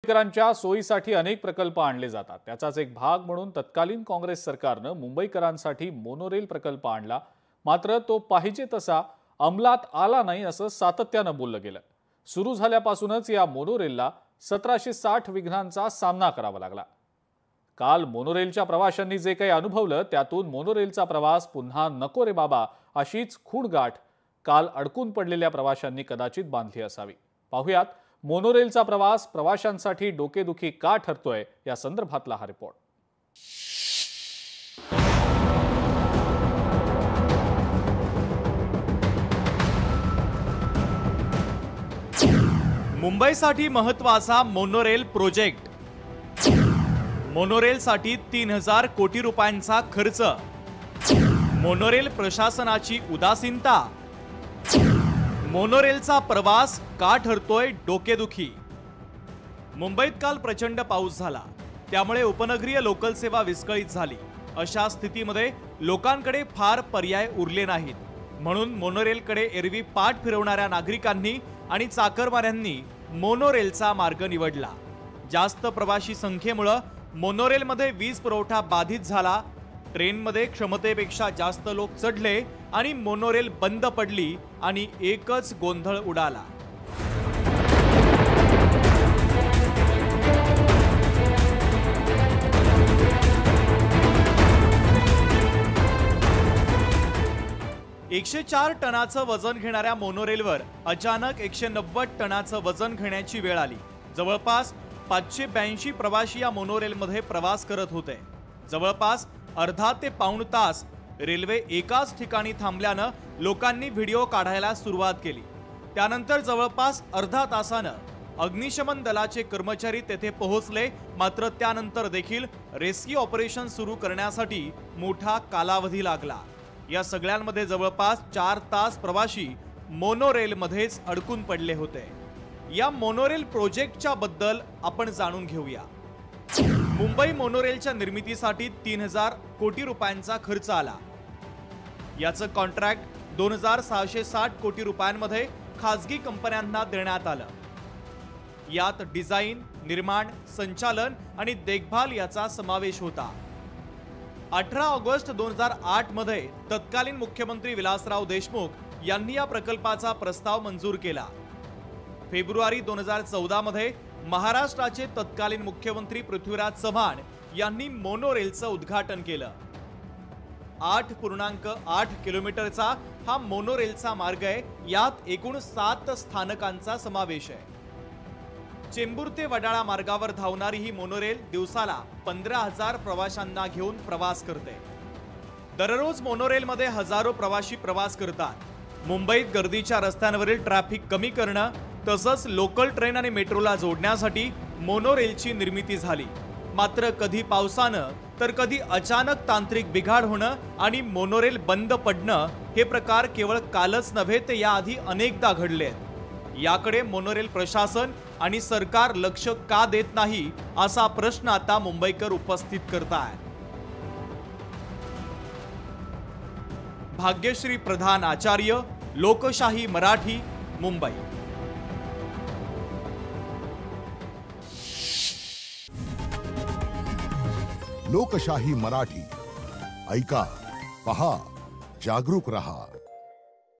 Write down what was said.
मुंबईकरांच्या सोयीसाठी अनेक प्रकल्प आणले जातात। त्याचाच एक भाग म्हणून तत्कालीन काँग्रेस सरकारने मुंबईकरांसाठी मोनोरेल प्रकल्प आणला, मात्र तो पाहिजे तसा अंमलात आला नाही असं सातत्याने बोललं गेलं। सुरू झाल्यापासूनच या मोनोरेलला 1760 विघ्नांचा सामना करावा लागला। काल मोनोरेलच्या प्रवाशांनी जे काही अनुभवलं त्यातून मोनोरेलचा प्रवास पुन्हा नको रे बाबा अशीच खूणगाठ काल अडकून पडलेल्या प्रवाशांनी कदाचित बांधली असावी। पाहुयात मोनोरेलचा प्रवास प्रवाशांसाठी डोकेदुखी का ठरतोय या संदर्भातला हा रिपोर्ट। मुंबईसाठी महत्त्वाचा मोनोरेल प्रोजेक्ट। मोनोरेलसाठी 3000 कोटी रुपयांचा खर्च। मोनोरेल प्रशासनाची उदासीनता। मोनोरेलचा प्रवास का ठरतोय डोकेदुखी। मुंबईत काल प्रचंड पाऊस झाला, त्यामुळे उपनगरीय लोकल सेवा विस्कळीत झाली। अशा स्थितीमध्ये लोकांकडे फार पर्याय उरले नाहीत, म्हणून मोनोरेलकडे एरवी पाठ फिरवणाऱ्या नागरिकांनी आणि चाकरमान्यांनी मोनोरेलचा मार्ग निवडला। जास्त प्रवासी संख्येमुळे मोनोरेलमध्ये वीज पुरवठा बाधित झाला। ट्रेनमध्ये क्षमतेपेक्षा जास्त लोक चढले आणि मोनोरेल बंद पडली आणि एकच गोंधळ उडाला। एकशे 4 टनाचं वजन घेणाऱ्या मोनोरेलवर अचानक 190 टनाचं वजन घेण्याची वेळ आली। जवळपास 582 प्रवासी या मोनोरेलमध्ये प्रवास करत होते। जवळपास अर्धा ते पाऊण तास रेल्वे एकाच ठिकाणी थांबल्यानं लोकांनी व्हिडिओ काढायला सुरुवात केली। त्यानंतर जवळपास अर्धा तासानं अग्निशमन दलाचे कर्मचारी तेथे पोहोचले, मात्र त्यानंतर देखील रेस्क्यू ऑपरेशन सुरू करण्यासाठी मोठा कालावधी लागला। या सगळ्यांमध्ये जवळपास 4 तास प्रवासी मोनोरेलमध्येच अडकून पडले होते। या मोनोरेल प्रोजेक्टच्या बद्दल आपण जाणून घेऊया। मुंबई मोनोरेलच्या निर्मितीसाठी 3000 कोटी रुपयांचा खर्च आला। याचं कॉन्ट्रॅक्ट 2660 कोटी रुपयांमध्ये खासगी कंपन्यांना देण्यात आलं। यात डिझाईन, निर्माण, संचालन आणि देखभाल याचा समावेश होता। 18 ऑगस्ट 2008 मध्ये तत्कालीन मुख्यमंत्री विलासराव देशमुख यांनी या प्रकल्पाचा प्रस्ताव मंजूर केला। फेब्रुवारी 2014 मध्ये महाराष्ट्राचे तत्कालीन मुख्यमंत्री पृथ्वीराज चव्हाण यांनी मोनोरेलचं उद्घाटन केलं। 8.8 किलोमीटरचा हा मोनोरेलचा मार्ग आहे। यात एकूण 7 स्थानकांचा समावेश आहे। चेंबूर ते वडाळा मार्गावर धावणारी ही मोनोरेल दिवसाला 15,000 प्रवाशांना घेऊन प्रवास करते। दररोज मोनोरेलमध्ये हजारो प्रवासी प्रवास करतात। मुंबईत गर्दीच्या रस्त्यांवरील ट्रॅफिक कमी करणं तसंच लोकल ट्रेन आणि मेट्रोला जोडण्यासाठी मोनोरेलची निर्मिती झाली। मात्र कधी पावसानं तर कधी अचानक तांत्रिक बिघाड होणं आणि मोनोरेल बंद पडणं हे प्रकार केवळ कालच नव्हे तर याआधी अनेकदा घडले आहेत। याकडे मोनोरेल प्रशासन आणि सरकार लक्ष का देत नाही असा प्रश्न आता मुंबईकर उपस्थित करतायत। भाग्यश्री प्रधान आचार्य, लोकशाही मराठी, मुंबई। लोकशाही मराठी ऐका, पहा, जागरूक रहा।